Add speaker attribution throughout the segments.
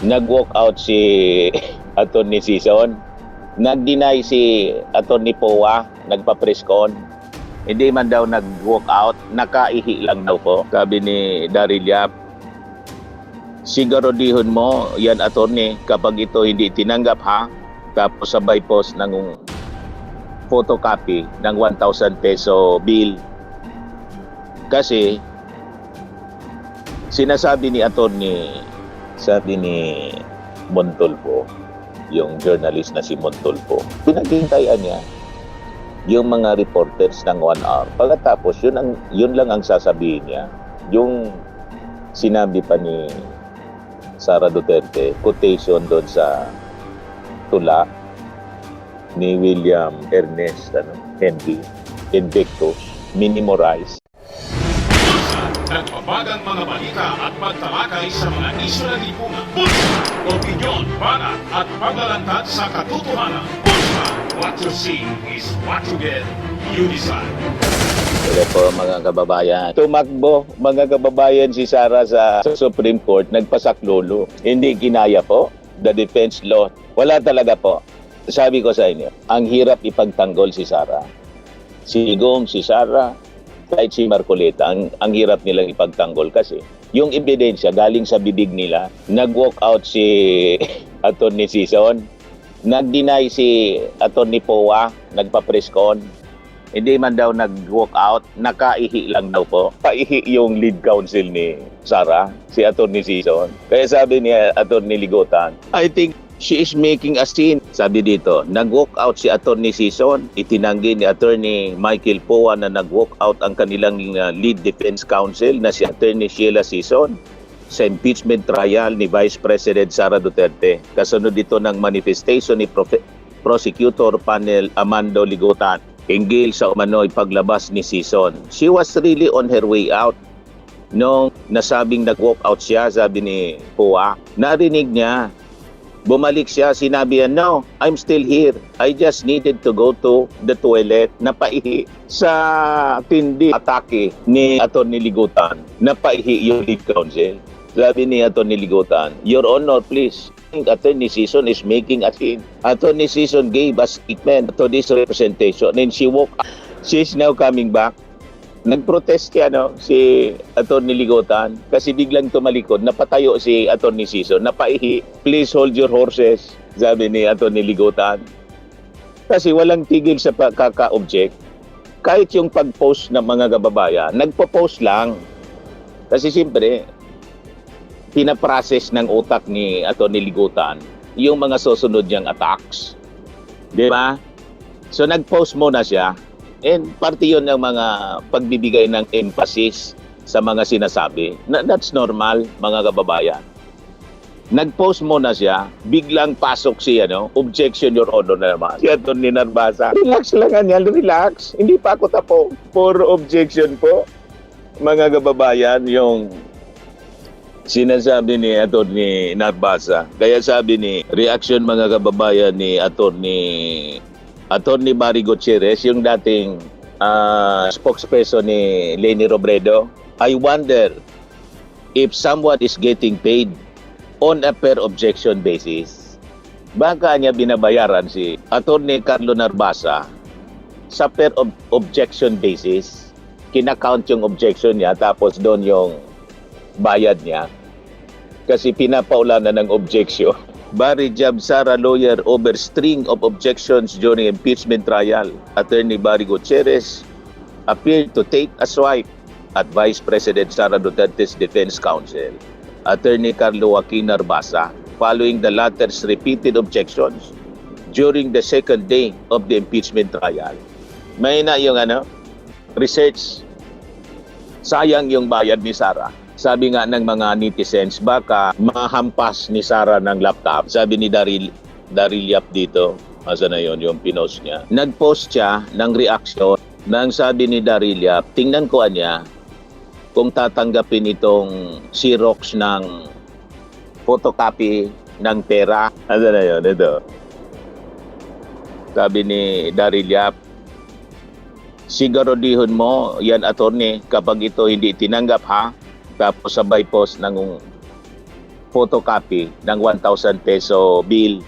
Speaker 1: nag-walk out si Atty. Sison. Nag-deny si Atty. Poa, nagpa-press con. Hindi man daw nag-walk out, nakaihi lang daw po. Sabi ni Daryl Yap, siguradihon mo yan attorney kapag ito hindi tinanggap ha, tapos sabay post ng photocopy ng 1,000 peso bill. Kasi sinasabi ni attorney, sabi ni Montulfo, yung journalist na si Montulfo, pinaghintayan niya yung mga reporters ng 1 hour. Pagkatapos, yun lang ang sasabihin niya. Yung sinabi pa ni Sara Duterte, quotation doon sa tula ni William Ernest Henry, Invictus, Minimorize.
Speaker 2: Nagbabagang mga balita at pagtalakay sa mga isyu ng lipunan. Bulsa! Opinyon, banat at paglalantad sa katotohanan. Bulsa! What you see is what you get. You decide.
Speaker 1: Kaya po mga kababayan, tumakbo mga kababayan si Sara sa Supreme Court, nagpasaklolo. Hindi kinaya po, the defense law. Wala talaga po. Sabi ko sa inyo, ang hirap ipagtanggol si Sara. Si Gong, si Sara, kahit si Marcoleta, ang hirap nilang ipagtanggol kasi yung ebidensya galing sa bibig nila. Nag-walk out si Atty. Sison, nag-deny si Atty. Poa, nagpa-press con. Hindi man daw nag-walk out, nakaihi lang daw po. Paihi yung lead counsel ni Sara, si Atty. Sison. Kaya sabi ni Atty. Ligotan, I think she is making a scene. Sabi dito, nag-walk out si Atty. Sison, itinanggi ni Atty. Michael Poa na nag-walk out ang kanilang lead defense counsel na si Atty. Sheila Sison sa impeachment trial ni Vice President Sara Duterte. Kasunod dito ng manifestation ni Prosecutor Panel Amando Ligotan hinggil sa umano'y paglabas ni Sison. She was really on her way out. Nung nasabing nag-walk out siya, sabi ni Poa, narinig niya. Bumalik siya, sinabi niya, no, I'm still here. I just needed to go to the toilet. Napaihi sa tindi atake ni Atty. Ligotan. Napaihi yung lead counsel. Sabi ni Atty. Ligotan, Your Honor, please. Atty. Sison is making a scene. Atty. Sison gave a statement to this representation and she walked out. She's now coming back. Nag-protest si Atty. Ligotan kasi biglang tumalikod, napatayo si Atty. Sison, napaihi. Please hold your horses, sabi ni Atty. Ligotan. Kasi walang tigil sa pagkaka-object. Kahit yung pag-post ng mga kababayan, nagpo-post lang. Kasi siyempre, pinaprocess ng utak ni Atty. Ligotan yung mga susunod niyang attacks. Di ba? So nag-post muna siya. And parte yun ng mga pagbibigay ng emphasis sa mga sinasabi. That's normal, mga kababayan. Nag-post muna siya, biglang pasok si objection, Your Honor naman. Si Atty. Narbasa. Relax lang yan, relax. Hindi pa ako tapo. For objection po, mga kababayan, yung sinasabi ni Atty. Narbasa. Kaya sabi ni, reaction mga kababayan ni Atty. Barry Gutierrez, yung dating spokesperson ni Leni Robredo, I wonder if someone is getting paid on a per objection basis. Baka niya binabayaran si Atty. Carlo Narbasa sa per objection basis. Kinakount yung objection niya tapos doon yung bayad niya. Kasi pinapaulanan ng objection. Barry jabbed Sara lawyer over string of objections during impeachment trial. Attorney Barry Gutierrez appeared to take a swipe at Vice President Sara Duterte's defense counsel, Attorney Carlo Joaquin Narbasa, following the latter's repeated objections during the second day of the impeachment trial. May na yung research. Sayang yung bayad ni Sara. Sabi nga ng mga netizens, baka mahampas ni Sara ng laptop. Sabi ni Daryl Yap dito, asa na yun, yung pinost niya. Nag-post siya ng reaction nang sabi ni Daryl Yap, tingnan ko niya kung tatanggapin itong Xerox ng photocopy ng pera. Asa na yun, ito. Sabi ni Daryl Yap, siguradihon mo yan attorney kapag ito hindi tinanggap ha, tapos sabay post ng photocopy ng 1,000 peso bill.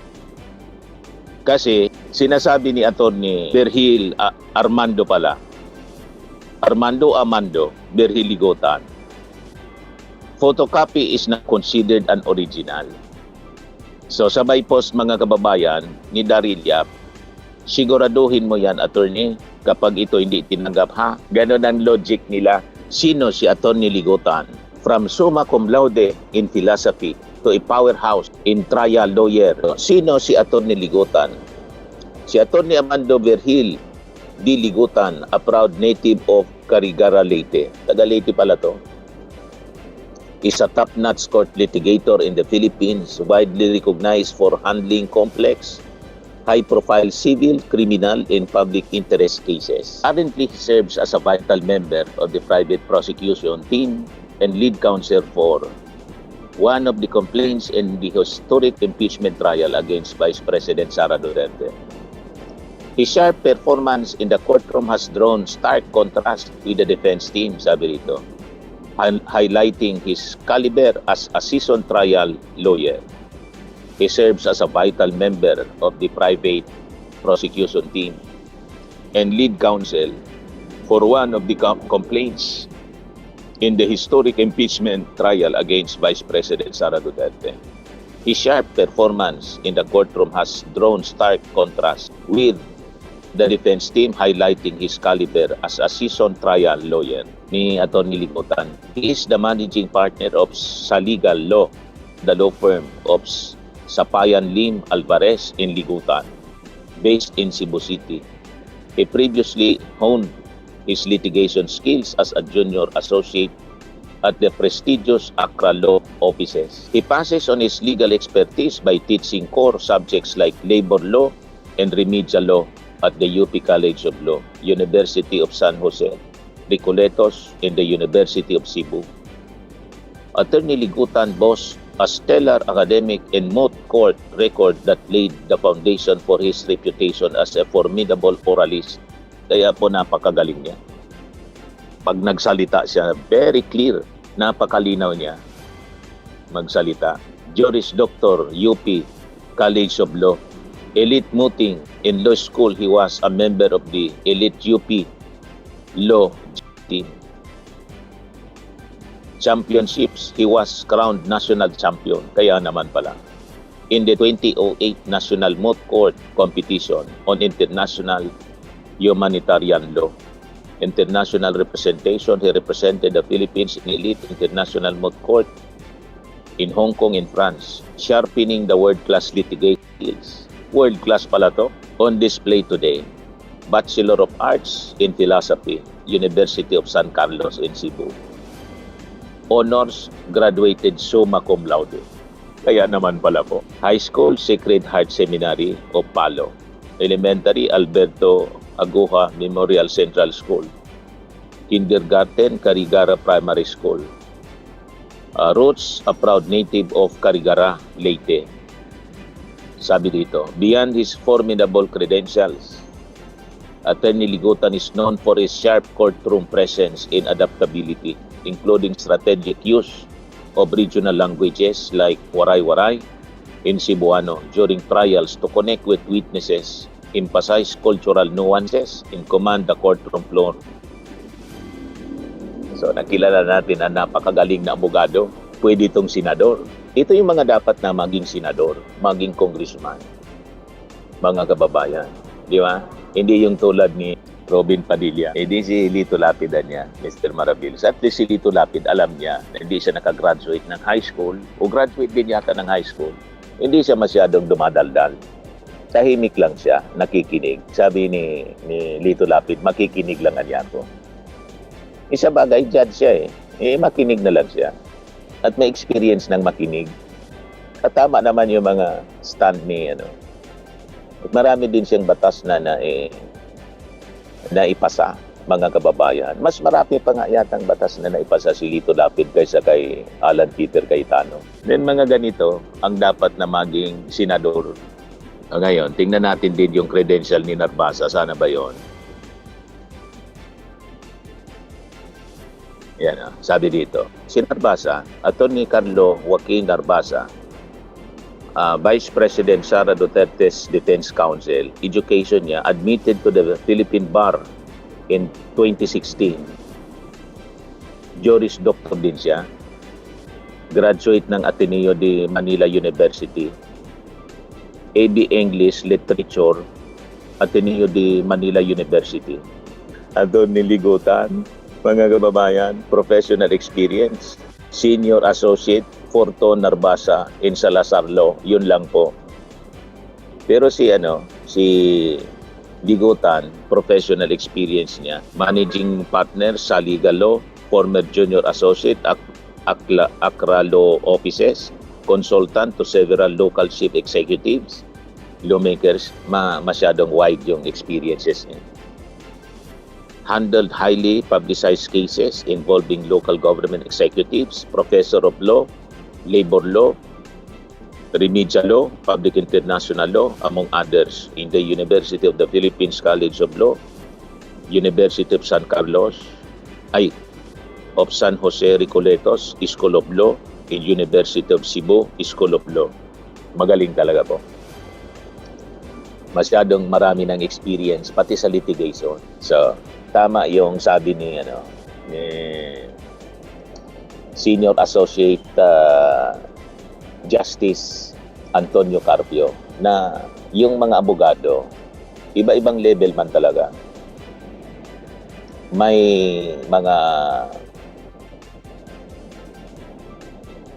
Speaker 1: Kasi sinasabi ni Attorney Berhil Armando Berhil Ligotan, photocopy is not considered an original. So sabay post mga kababayan ni Daryl Yap, siguraduhin mo yan, attorney, kapag ito hindi tinanggap, ha? Ganon ang logic nila. Sino si Attorney Ligotan? From summa cum laude in philosophy to a powerhouse in trial lawyer. Sino si Attorney Ligotan? Si Attorney Armando Berhil D. Ligotan, a proud native of Carigara, Leyte. Taga Leyte pala to. Is a top-notch court litigator in the Philippines, widely recognized for handling complex, high-profile civil, criminal, and public interest cases. Currently, he serves as a vital member of the private prosecution team and lead counsel for one of the complaints in the historic impeachment trial against Vice President Sara Duterte. His sharp performance in the courtroom has drawn stark contrast with the defense team, sabi rito, highlighting his caliber as a seasoned trial lawyer. He serves as a vital member of the private prosecution team and lead counsel for one of the complaints in the historic impeachment trial against Vice President Sara Duterte. His sharp performance in the courtroom has drawn stark contrast with the defense team, highlighting his caliber as a seasoned trial lawyer ni Attorney Ligotan. He is the managing partner of Saligal Law, the law firm of Sapayan Lim Alvarez in Ligotan, based in Cebu City. He previously honed his litigation skills as a junior associate at the prestigious Accra Law offices. He passes on his legal expertise by teaching core subjects like labor law and remedial law at the UP College of Law, University of San Jose, Recoletos, and the University of Cebu. Attorney Ligotan boasts a stellar academic and moot court record that laid the foundation for his reputation as a formidable oralist. Kaya po napakagaling niya. Pag nagsalita siya, very clear, napakalinaw niya magsalita. Juris Doctor, UP College of Law. Elite mooting in law school, he was a member of the elite UP Law team. Championships, he was crowned national champion. Kaya naman pala. In the 2008 National Moot Court Competition on International Humanitarian Law. International representation, he represented the Philippines in elite international moot court in Hong Kong and France, sharpening the world-class litigation skills. World-class pala to. On display today, Bachelor of Arts in Philosophy, University of San Carlos in Cebu. Honors, graduated summa cum laude. Kaya naman pala po. High School, Sacred Heart Seminary of Palo. Elementary, Alberto Aguja Memorial Central School. Kindergarten, Carigara Primary School. Roots, a proud native of Carigara, Leyte. Sabi dito, beyond his formidable credentials, Attorney Ligotan is known for his sharp courtroom presence and adaptability, including strategic use of regional languages like Waray-Waray and Cebuano during trials to connect with witnesses, emphasize cultural nuances, and command the courtroom floor. So, nakilala natin ang napakagaling na abogado. Pwede itong senador. Ito yung mga dapat na maging senador, maging congressman. Mga kababayan. Di ba? Hindi yung tulad ni Robin Padilla. Hindi si Lito Lapid niya, Mr. Maravillos. At least si Lito Lapid, alam niya na hindi siya nakagraduate ng high school o graduate din yata ng high school. Hindi siya masyadong dumadaldal. Tahimik lang siya, nakikinig. Sabi ni Lito Lapid, makikinig lang ako. Isa bagay, judge siya makinig na lang siya. At may experience ng makinig. At tama naman yung mga stand ni At marami din siyang batas na naipasa, mga kababayan. Mas marami pa nga yatang batas na naipasa si Lito Lapid kaysa kay Alan Peter Cayetano. Then mga ganito ang dapat na maging senador. Ngayon, tingnan natin din yung credential ni Narbasa. Sana ba yon? Yan, sabi dito. Si Narbasa, Attorney Carlo Joaquin Narbasa, Vice President Sara Duterte's Defense Counsel, education niya, admitted to the Philippine Bar in 2016. Juris Doctor din siya. Graduate ng Ateneo de Manila University. AB English Literature, Ateneo de Manila University. Attorney Ligutan, mga kababayan, professional experience, Senior Associate, Forto Narbasa in Salazar Law, yun lang po. Pero si Ligutan, professional experience niya, Managing Partner sa Legal Law, former Junior Associate, Accra Law Offices, Consultant to several local chief executives, lawmakers, masyadong wide yung experiences niya. Handled highly publicized cases involving local government executives, professor of law, labor law, remedial law, public international law, among others, in the University of the Philippines College of Law, University of San Jose Recoletos School of Law, in University of Cebu School of Law. Magaling talaga po. Masyadong marami ng experience pati sa litigation. So, tama yung sabi ni Senior Associate Justice Antonio Carpio na yung mga abogado, iba-ibang level man talaga. May mga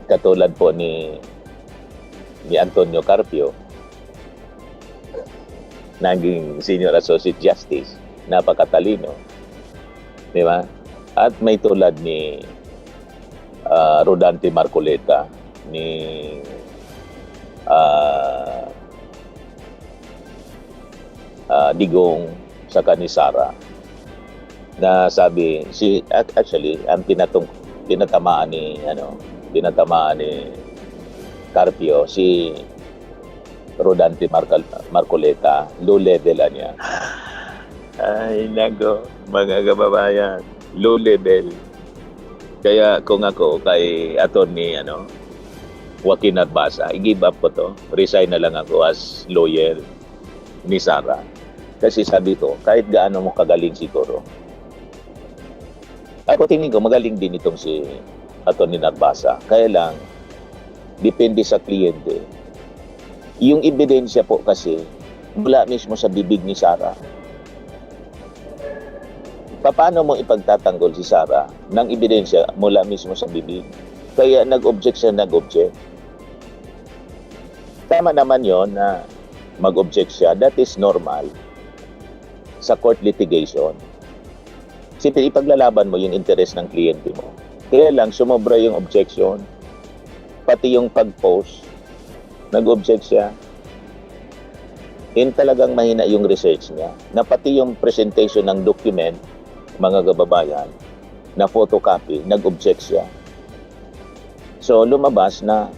Speaker 1: katulad po ni Antonio Carpio, naging Senior Associate Justice, napakatalino. Di ba? At may tulad ni Rodante Marcoleta, ni Digong saka ni Sara, na sabi actually ang tinatamaan ni Carpio, si Rodante Marcoleta, low level niya. Ay, nago, mga kababayan, low level. Kaya kung ako kay Attorney Joaquin Narbasa, i-give up ko to. Resign na lang ako as lawyer ni Sara. Kasi sabi ko, kahit gaano mo kagaling siguro, ako tingin ko magaling din itong si Attorney Narbasa. Kaya lang, depende sa kliyente. Yung ebidensya po kasi, mula mismo sa bibig ni Sara. Paano mo ipagtatanggol si Sara ng ebidensya mula mismo sa bibig? Kaya nag-object siya, Tama naman yon na mag-object siya. That is normal sa court litigation. Siyempre, ipaglalaban mo yung interest ng kliyente mo. Kaya lang, sumobra yung objection. Pati yung pag-post, nag-object siya. Talagang mahina yung research niya. Na pati yung presentation ng document, mga kababayan, na photocopy, nag-object siya. So, lumabas na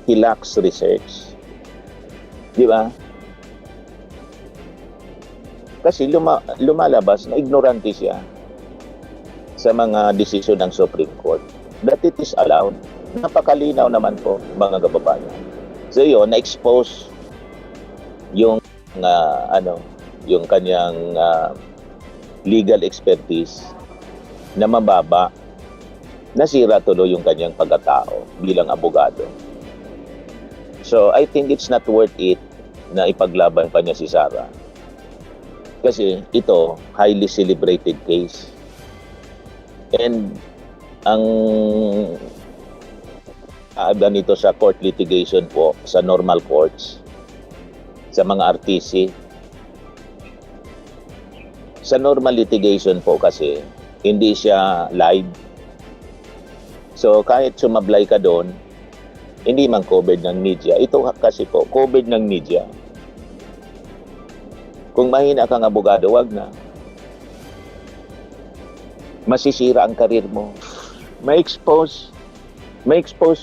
Speaker 1: he lacks research. Di ba? Kasi lumalabas na ignorante siya sa mga desisyon ng Supreme Court. That it is allowed. Napakalinaw naman po, mga kababayan. So, yun, na-expose yung yung kanyang legal expertise na mababa, nasira tuloy yung kanyang pagkatao bilang abogado. So, I think it's not worth it na ipaglaban pa niya si Sara. Kasi ito, highly celebrated case. And ang ganito sa court litigation po, sa normal courts, sa mga RTC, sa normal litigation po kasi, hindi siya live. So, kahit sumablay ka doon, hindi man covered ng media. Ito kasi po, covered ng media. Kung mahina kang abogado, wag na. Masisira ang karir mo. Ma-expose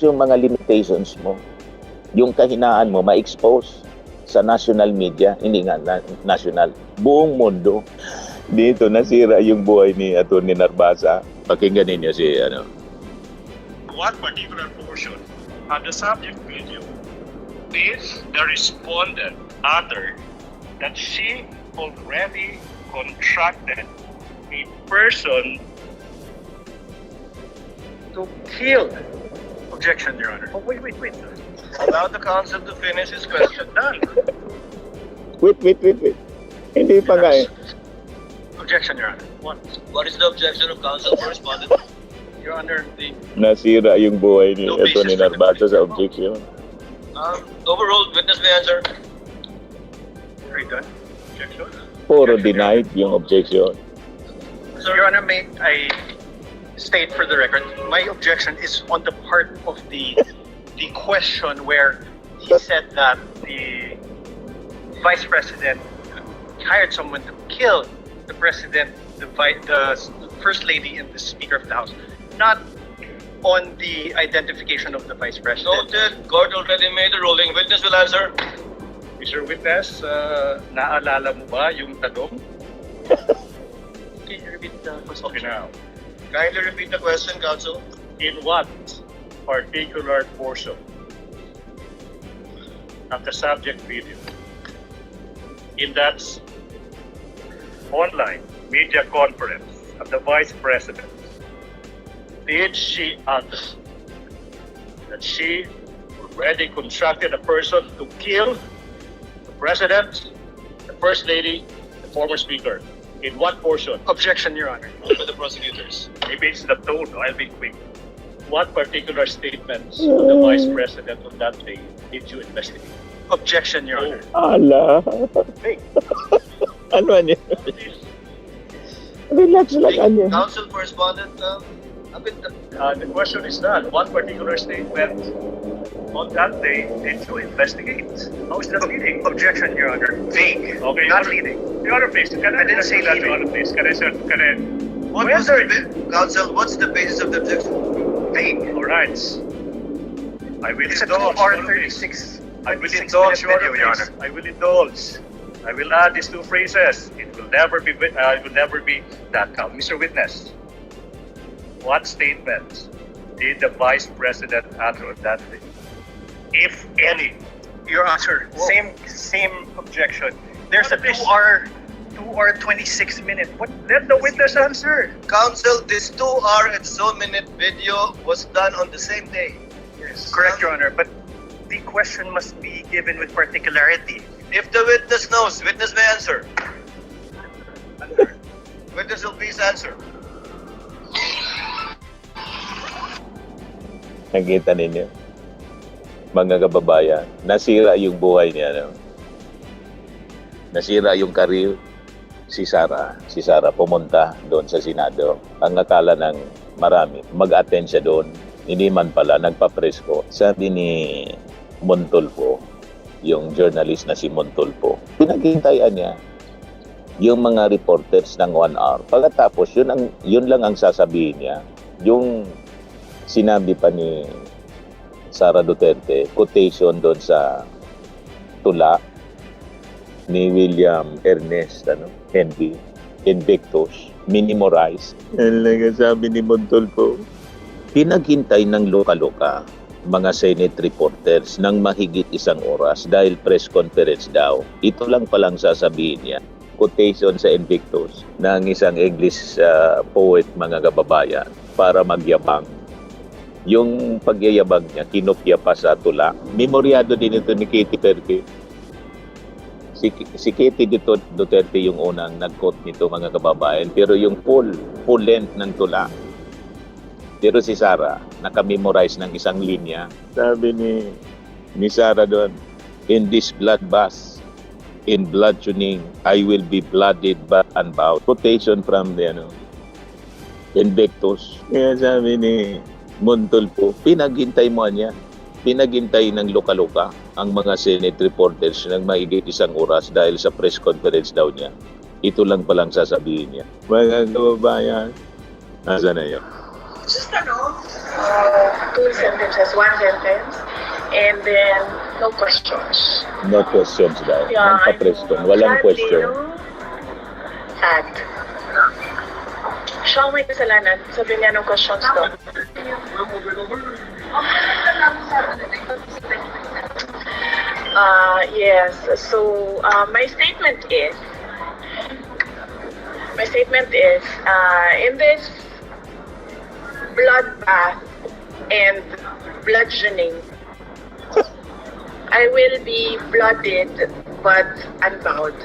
Speaker 1: yung mga limitations mo. Yung kahinaan mo, ma-expose sa national media, hindi nga national, buong mundo. Dito nasira yung buhay ni Atty. Narbasa. Pakinggan ninyo si ano.
Speaker 3: One particular portion of the subject video is the respondent uttered that she already contracted a person to kill. Objection, Your Honor. Oh, wait. Allow the counsel to finish his question. Done.
Speaker 1: Wait. Hindi pa nga eh.
Speaker 3: Objection, Your Honor. What is the objection of counsel for respondent? Your Honor, the
Speaker 1: Nasira yung buhay ni
Speaker 3: No
Speaker 1: ito ni
Speaker 3: basis for the
Speaker 1: Narbato sa
Speaker 3: plea.
Speaker 1: objection.
Speaker 3: overruled. Witness may answer. Very good. Objection.
Speaker 1: Puro
Speaker 3: Objection,
Speaker 1: denied yung objection.
Speaker 3: Your Honor, may I state for the record, my objection is on the part of the question where he said that the Vice President hired someone to kill the President, the First Lady, and the Speaker of the House, not on the identification of the Vice President.
Speaker 4: Noted. Court already made a ruling. Witness will answer.
Speaker 3: Mr. Witness, naalala mo ba yung tanong? Can you repeat the question? Okay now.
Speaker 4: Kindly repeat the question, counsel.
Speaker 3: In what particular portion of the subject video in that online media conference of the Vice President did she utter that she already constructed a person to kill the President, the First Lady, the former Speaker? In what portion? Objection, Your Honor.
Speaker 4: For the prosecutors.
Speaker 3: Maybe it's the tone. I'll be quick. What particular statements of the Vice President on that day did you investigate? Objection, Your Honor.
Speaker 1: Ala.
Speaker 3: Hey,
Speaker 1: Ano niya? Relax lang ano.
Speaker 4: Counsel for respondent.
Speaker 3: the question is that what particular statement on that day did you investigate? How is that leading? Objection, Your Honor. Vague. Okay, not leading. Your Honor, please. I didn't say that, Your Honor, please. Can I?
Speaker 4: What was counsel? What's the basis of the objection?
Speaker 3: Vague. All right. I will
Speaker 5: It's a
Speaker 3: indulge.
Speaker 5: 2 hour
Speaker 3: Your Honor, please.
Speaker 5: 36.
Speaker 3: I will
Speaker 5: 36
Speaker 3: indulge,
Speaker 5: minute
Speaker 3: Your Honor,
Speaker 5: video, Your
Speaker 3: please.
Speaker 5: Honor.
Speaker 3: I will indulge. I will add these two phrases. It will never be that count. Mr. Witness, what statements did the Vice President utter on that day? If any.
Speaker 5: Your Honor,
Speaker 3: Whoa.
Speaker 5: same objection. There's a
Speaker 3: Please.
Speaker 5: 2 hour 26 minute. What?
Speaker 3: Let the witness answer.
Speaker 4: Counsel, this 2 hour and so minute video was done on the same day.
Speaker 5: Yes. Correct, Your Honor. But the question must be given with particularity.
Speaker 4: If the witness knows, witness may answer. Witness will please answer.
Speaker 1: Nakita ninyo? Mga kababayan, nasira yung buhay niya. No? Nasira yung career si Sara. Si Sara pumunta doon sa Senado. Ang akala ng marami, mag-attend siya doon. Hindi man pala, nagpa-presko. Sabi ni Montulfo, yung journalist na si Montulfo, pinaghintayan niya yung mga reporters ng 1 hour. Pagkatapos, yun lang ang sasabihin niya. Yung sinabi pa ni Sara Duterte, quotation doon sa tula ni William Ernest Henry, Invictus, minimorize. Yan lang ang sabi ni Montulfo. Pinaghintay ng loka-loka mga Senate reporters ng mahigit 1 oras dahil press conference daw. Ito lang palang sasabihin niya. Quotation sa Invictus ng isang English poet, mga kababayan, para magyabang. Yung pagyayabang niya, kinopya pa sa tula. Memoryado din ito ni Katie Duterte. Si Katie Duterte yung unang nag-quote nito, mga kababayan. Pero yung full length ng tula. Pero si Sara, nakamemorize ng isang linya. Sabi ni Sara doon, in this bloodbath, in blood tuning, I will be blooded but unbound. Quotation from the Invictus. Kaya sabi ni Montulfo, pinaghintay mo niya. Pinaghintay ng loka-loka ang mga Senate reporters ng mahigit 1 oras dahil sa press conference daw niya. Ito lang palang sasabihin niya. Mga kababayan, nasa na yun?
Speaker 6: Just 2 sentences, 1 sentence, and then no questions.
Speaker 1: No questions daw. Nagpa-press con. Walang question.
Speaker 6: Sad. Siya ang may kasalanan. Sabi niya ng questions to. Yes. So, my statement is, in this bloodbath and bludgeoning, I will be blooded but unbowed.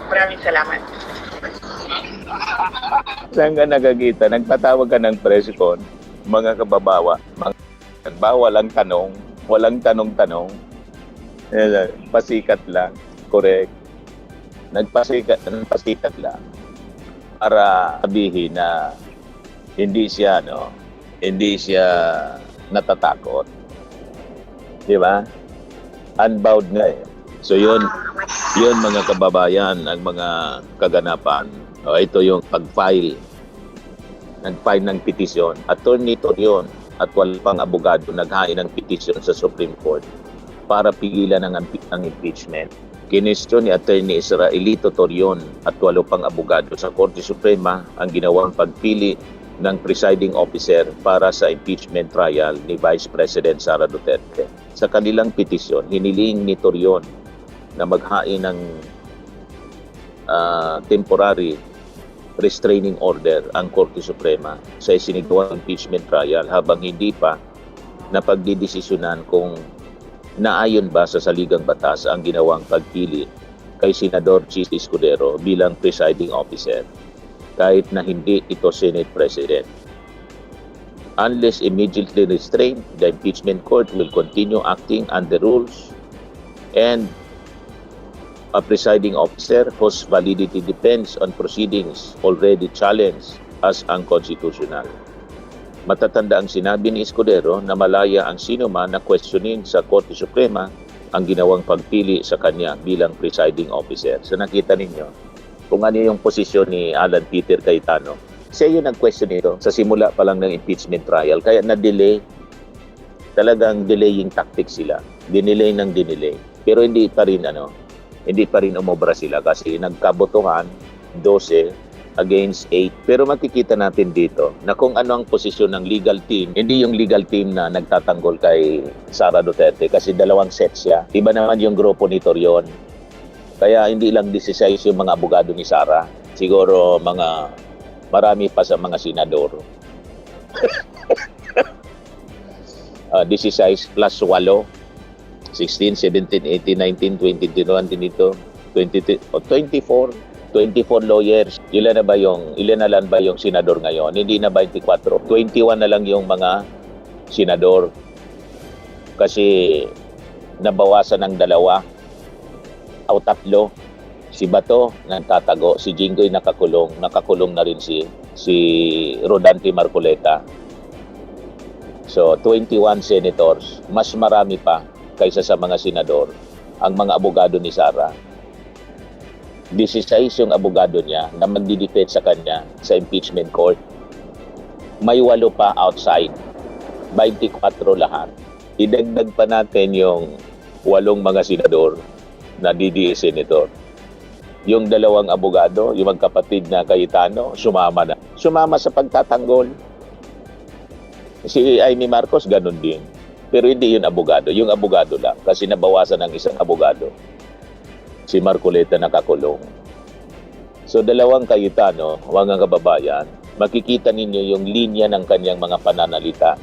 Speaker 6: Maraming salamat.
Speaker 1: Saan ka nakakita? Nagpatawag ka ng press con, mga kababawa. Bawal ang tanong, walang tanong-tanong. Pasikat lang, correct. Nagpasikat lang para sabihin na hindi siya natatakot. Di ba? Unbound nga eh. So yun mga kababayan, ang mga kaganapan. Ito yung pag-file ng petisyon. Attorney Torion at wala pang abogado naghain ng petisyon sa Supreme Court para pigilan ang impeachment. Kinestyon ni Attorney Israelito Torion at 8 pang abogado sa Korte Suprema ang ginawang pagpili ng presiding officer para sa impeachment trial ni Vice President Sara Duterte. Sa kanilang petisyon, hiniling ni Torion na maghain ng temporary restraining order ang Korte Suprema sa isinigawang impeachment trial habang hindi pa napagdidesisyonan kung naayon ba sa saligang batas ang ginawang pagpili kay Senador Chis Escudero bilang presiding officer kahit na hindi ito Senate President. Unless immediately restrained, the impeachment court will continue acting under rules and a presiding officer whose validity depends on proceedings already challenged as unconstitutional. Matatanda ang sinabi ni Escudero na malaya ang sino man na questionin sa Korte Suprema ang ginawang pagpili sa kanya bilang presiding officer. So nakita ninyo kung ano yung posisyon ni Alan Peter Cayetano. Siya yung nag-question ito sa simula pa lang ng impeachment trial. Kaya na-delay, talagang delaying tactics sila. Dinelay ng dinelay. Pero hindi pa rin umobra sila kasi nagkabotohan 12 against 8. Pero makikita natin dito na kung ano ang posisyon ng legal team, hindi yung legal team na nagtatanggol kay Sara Duterte kasi 2 sets siya. Iba naman yung grupo ni Torion. Kaya hindi lang 16 yung mga abogado ni Sara. Siguro marami pa sa mga senador. 16 plus 8. 16, 17, 18, 19, 20, 21 din ito. 24 lawyers. Ilan na lang ba yung senador ngayon? Hindi na 24. 21 na lang yung mga senador. Kasi nabawasan ng 2 o 3. Si Bato nagtatago, si Jinggoy nakakulong na rin si Rodante Marcoleta. So 21 senators, mas marami pa kaysa sa mga senador ang mga abogado ni Sara. 16 yung abogado niya na magdidefend sa kanya sa impeachment court. May 8 pa outside. 24 lahat. Idagdag pa natin yung 8 mga senador na DDA senator. Yung 2 abogado, yung magkapatid na Cayetano, sumama na. Sumama sa pagtatanggol. Si Amy Marcos, ganun din. Pero hindi yun abogado. Yung abogado lang. Kasi nabawasan ng isang abogado. Si Marcoleta nakakulong. So 2 Cayetano, mga kababayan, makikita ninyo yung linya ng kanyang mga pananalita.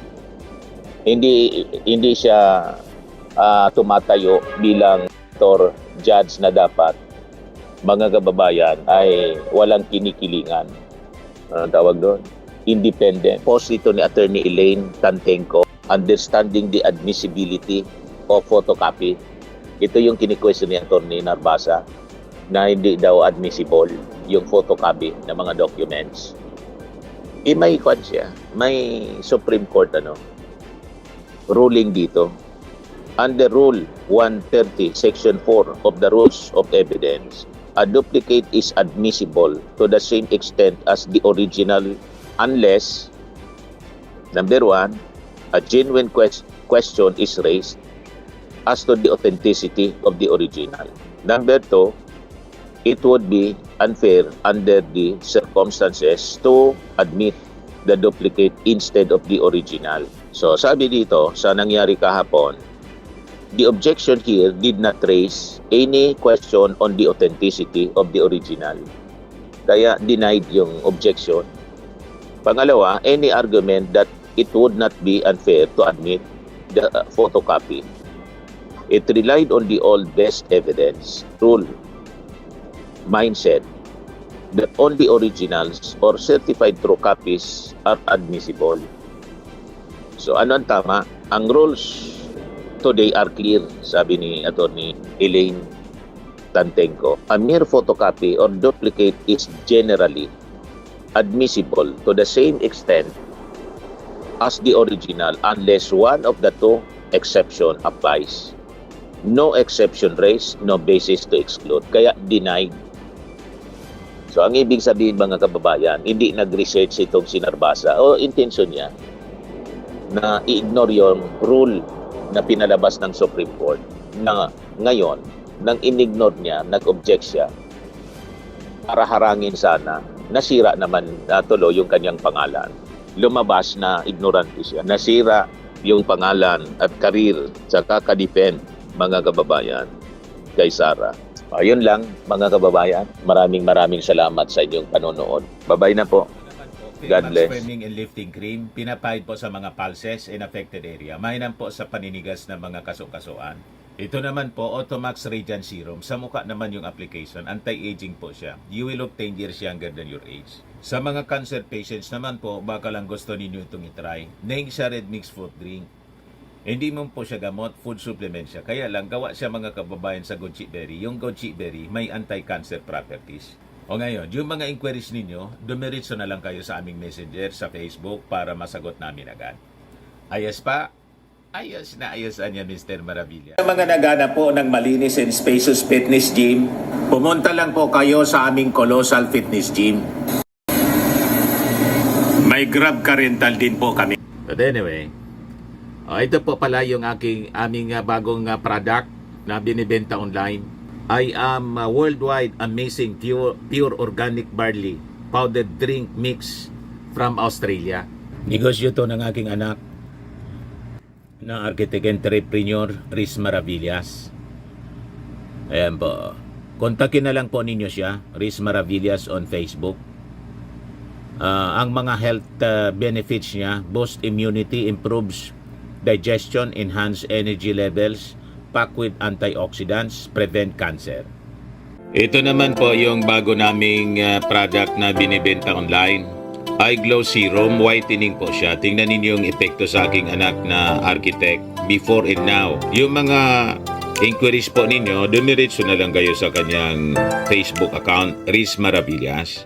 Speaker 1: Hindi siya tumatayo bilang judge na dapat, mga kababayan, ay walang kinikilingan. Anong tawag doon? Independent. Post ito ni Attorney Elaine Tantenco, understanding the admissibility of photocopy. Ito yung kini-question ni Attorney Narbasa na hindi daw admissible yung photocopy ng mga documents. May kwan siya, may Supreme Court ruling dito. Under Rule 130, Section 4 of the Rules of Evidence, a duplicate is admissible to the same extent as the original unless, number 1, a genuine question is raised as to the authenticity of the original. Number 2, it would be unfair under the circumstances to admit the duplicate instead of the original. So sabi dito, sa nangyari kahapon, the objection here did not raise any question on the authenticity of the original. Kaya denied yung objection. Pangalawa, any argument that it would not be unfair to admit the photocopy. It relied on the old best evidence rule mindset that only originals or certified true copies are admissible. So ano ang tama? Ang rules today are clear, sabi ni Attorney Elaine Tantenko. A mere photocopy or duplicate is generally admissible to the same extent as the original unless one of the two exception applies. No exception raised, no basis to exclude. Kaya denied. So ang ibig sabihin mga kababayan, hindi nag-research itong sinarbasa o intention niya na i-ignore yung rule na pinalabas ng Supreme Court na ngayon, nang in-ignore niya, nag-object siya para harangin sana, nasira naman tuloy yung kanyang pangalan. Lumabas na ignorante siya. Nasira yung pangalan at karir sa kakadepend mga kababayan kay Sara. Ayun lang mga kababayan. Maraming salamat sa inyong panonood. Bye-bye na po. God bless.
Speaker 7: Swimming and lifting cream, pinapahid po sa mga pulses in affected area. Mainam po sa paninigas ng mga kaso-kasuan. Ito naman po, Automax Radiant Serum. Sa mukha naman yung application, anti-aging po siya. You will look 10 years younger than your age. Sa mga cancer patients naman po, baka lang gusto ninyo itong itry. Neng siya red mixed fruit drink. Hindi mo po siya gamot, food supplement siya. Kaya lang, gawa siya mga kababayan sa goji berry. Yung goji berry may anti-cancer properties. O ngayon, yung mga inquiries ninyo, dumiritso na lang kayo sa aming messenger sa Facebook para masagot namin agad. Ayos pa? Ayos na ayos niya, Mr. Maravilla. Sa mga nagana po ng malinis and spacious fitness gym, pumunta lang po kayo sa aming Colossal Fitness Gym. May Grab car rental din po kami. But anyway, ito po pala yung aming bagong product na binibenta online. I am worldwide amazing pure organic barley powdered drink mix from Australia. Negosyo to ng aking anak na architect entrepreneur Riz Maravillas. Ayan po. Kontakin na lang po ninyo siya, Riz Maravillas on Facebook. Ang mga health benefits niya, boost immunity, improves digestion, enhance energy levels, packed with antioxidants, prevent cancer. Ito naman po yung bago naming product na binibenta online. Eye Glow Serum, whitening po siya. Tingnan ninyo yung epekto sa aking anak na architect before and now. Yung mga inquiries po ninyo, dumiretso na lang kayo sa kanyang Facebook account, Riz Maravillas.